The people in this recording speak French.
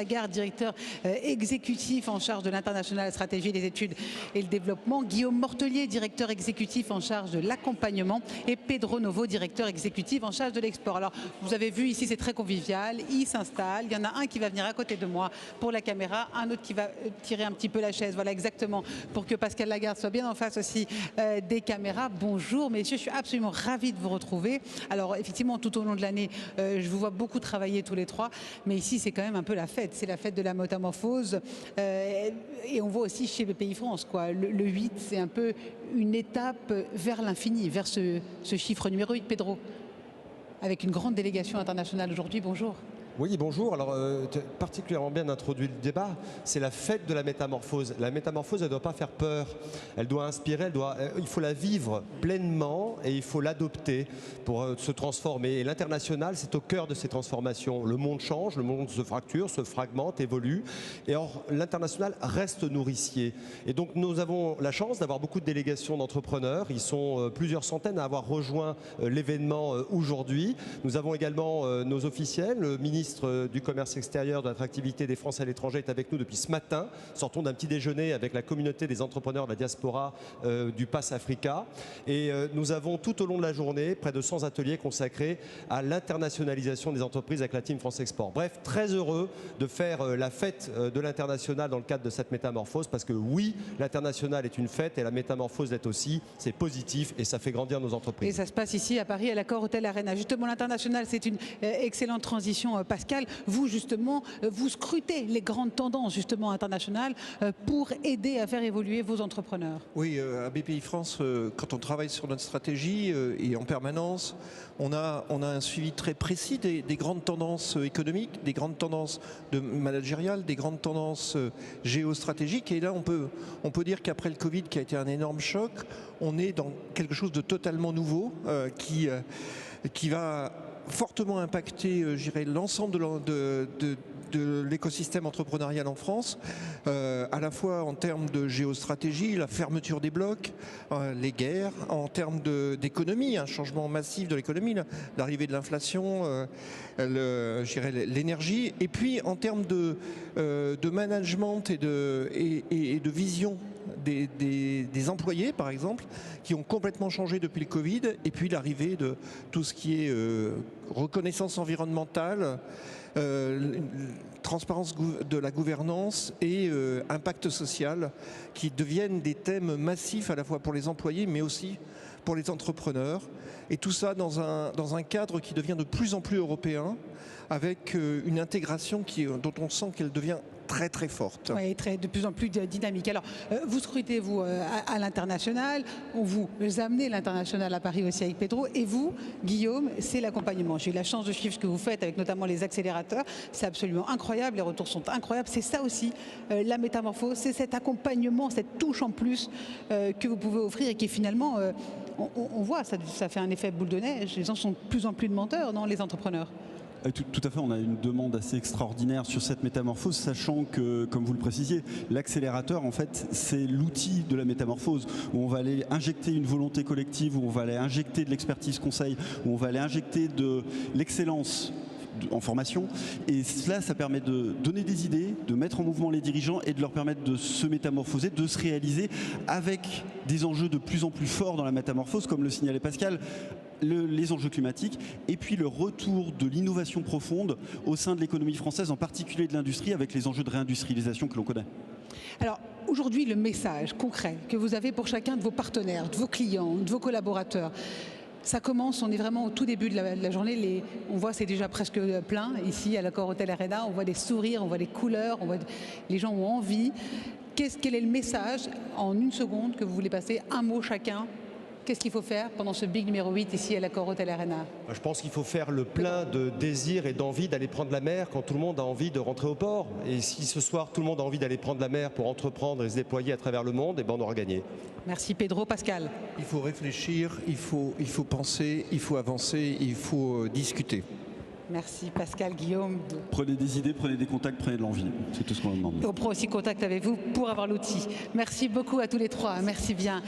Lagarde, directeur exécutif en charge de l'international, stratégie des études et le développement, Guillaume Mortellier, directeur exécutif en charge de l'accompagnement, et Pedro Novo, directeur exécutif en charge de l'export. Alors, vous avez vu ici, c'est très convivial, ils s'installent, il y en a un qui va venir à côté de moi pour la caméra, un autre qui va tirer un petit peu la chaise, voilà exactement, pour que Pascal Lagarde soit bien en face aussi des caméras. Bonjour messieurs, je suis absolument ravie de vous retrouver. Alors effectivement, tout au long de l'année, je vous vois beaucoup travailler tous les trois, mais ici c'est quand même un peu la fête, c'est la fête de la métamorphose, et on voit aussi chez BPI France, quoi. Le 8, c'est un peu une étape vers l'infini, vers ce chiffre numéro 8, Pedro, avec une grande délégation internationale aujourd'hui. Bonjour. Oui, bonjour. Alors, tu as particulièrement bien introduit le débat. C'est la fête de la métamorphose. La métamorphose, elle ne doit pas faire peur. Elle doit inspirer, il faut la vivre pleinement et il faut l'adopter pour se transformer. Et l'international, c'est au cœur de ces transformations. Le monde change, le monde se fracture, se fragmente, évolue. Et or, l'international reste nourricier. Et donc, nous avons la chance d'avoir beaucoup de délégations d'entrepreneurs. Ils sont plusieurs centaines à avoir rejoint l'événement aujourd'hui. Nous avons également nos officiels, le ministre du commerce extérieur, de l'attractivité des Français à l'étranger est avec nous depuis ce matin. Sortons d'un petit déjeuner avec la communauté des entrepreneurs de la diaspora du Pass Africa. Et nous avons tout au long de la journée près de 100 ateliers consacrés à l'internationalisation des entreprises avec la Team France Export. Bref, très heureux de faire la fête de l'international dans le cadre de cette métamorphose, parce que oui, l'international est une fête et la métamorphose l'est aussi. C'est positif et ça fait grandir nos entreprises. Et ça se passe ici à Paris, à l'Accor Hôtel Arena. Justement, l'international, c'est une excellente transition. Pascal, vous justement, vous scrutez les grandes tendances justement internationales pour aider à faire évoluer vos entrepreneurs. Oui, à BPI France, quand on travaille sur notre stratégie et en permanence, on a un suivi très précis des grandes tendances économiques, des grandes tendances managériales, des grandes tendances géostratégiques. Et là, on peut dire qu'après le Covid, qui a été un énorme choc, on est dans quelque chose de totalement nouveau qui va fortement impacter, je dirais, l'ensemble de l'écosystème entrepreneurial en France, à la fois en termes de géostratégie, la fermeture des blocs, les guerres, en termes d'économie, un changement massif de l'économie, l'arrivée de l'inflation, je dirais l'énergie, et puis en termes de management et de vision des employés, par exemple, qui ont complètement changé depuis le Covid, et puis l'arrivée de tout ce qui est reconnaissance environnementale, transparence de la gouvernance et impact social, qui deviennent des thèmes massifs à la fois pour les employés, mais aussi pour les entrepreneurs. Et tout ça dans un cadre qui devient de plus en plus européen, avec une intégration dont on sent qu'elle devient très très forte. Oui, de plus en plus dynamique. Alors, vous scrutez, vous, à l'international, on vous amenez l'international à Paris aussi avec Pedro, et vous, Guillaume, c'est l'accompagnement. J'ai eu la chance de suivre ce que vous faites avec notamment les accélérateurs, c'est absolument incroyable, les retours sont incroyables, c'est ça aussi la métamorphose, c'est cet accompagnement, cette touche en plus que vous pouvez offrir et qui finalement, on voit, ça fait un effet boule de neige, les gens sont de plus en plus demandeurs, non, les entrepreneurs. Tout à fait, on a une demande assez extraordinaire sur cette métamorphose, sachant que, comme vous le précisiez, l'accélérateur, en fait, c'est l'outil de la métamorphose, où on va aller injecter une volonté collective, où on va aller injecter de l'expertise conseil, où on va aller injecter de l'excellence en formation, et cela, ça permet de donner des idées, de mettre en mouvement les dirigeants et de leur permettre de se métamorphoser, de se réaliser avec des enjeux de plus en plus forts dans la métamorphose, comme le signalait Pascal, les enjeux climatiques, et puis le retour de l'innovation profonde au sein de l'économie française, en particulier de l'industrie, avec les enjeux de réindustrialisation que l'on connaît. Alors, aujourd'hui, le message concret que vous avez pour chacun de vos partenaires, de vos clients, de vos collaborateurs, ça commence, on est vraiment au tout début de la journée, on voit c'est déjà presque plein ici à l'Accor Hôtel Arena, on voit des sourires, on voit des couleurs, les gens ont envie. Quel est le message, en une seconde, que vous voulez passer, un mot chacun? Qu'est-ce qu'il faut faire pendant ce big numéro 8 ici à l'Accor Hôtel Arena? Je pense qu'il faut faire le plein de désir et d'envie d'aller prendre la mer quand tout le monde a envie de rentrer au port. Et si ce soir tout le monde a envie d'aller prendre la mer pour entreprendre et se déployer à travers le monde, eh ben on aura gagné. Merci Pedro. Pascal? Il faut réfléchir, il faut penser, il faut avancer, il faut discuter. Merci Pascal. Guillaume? Prenez des idées, prenez des contacts, prenez de l'envie. C'est tout ce qu'on vous demande. Et on prend aussi contact avec vous pour avoir l'outil. Merci beaucoup à tous les trois. Merci bien.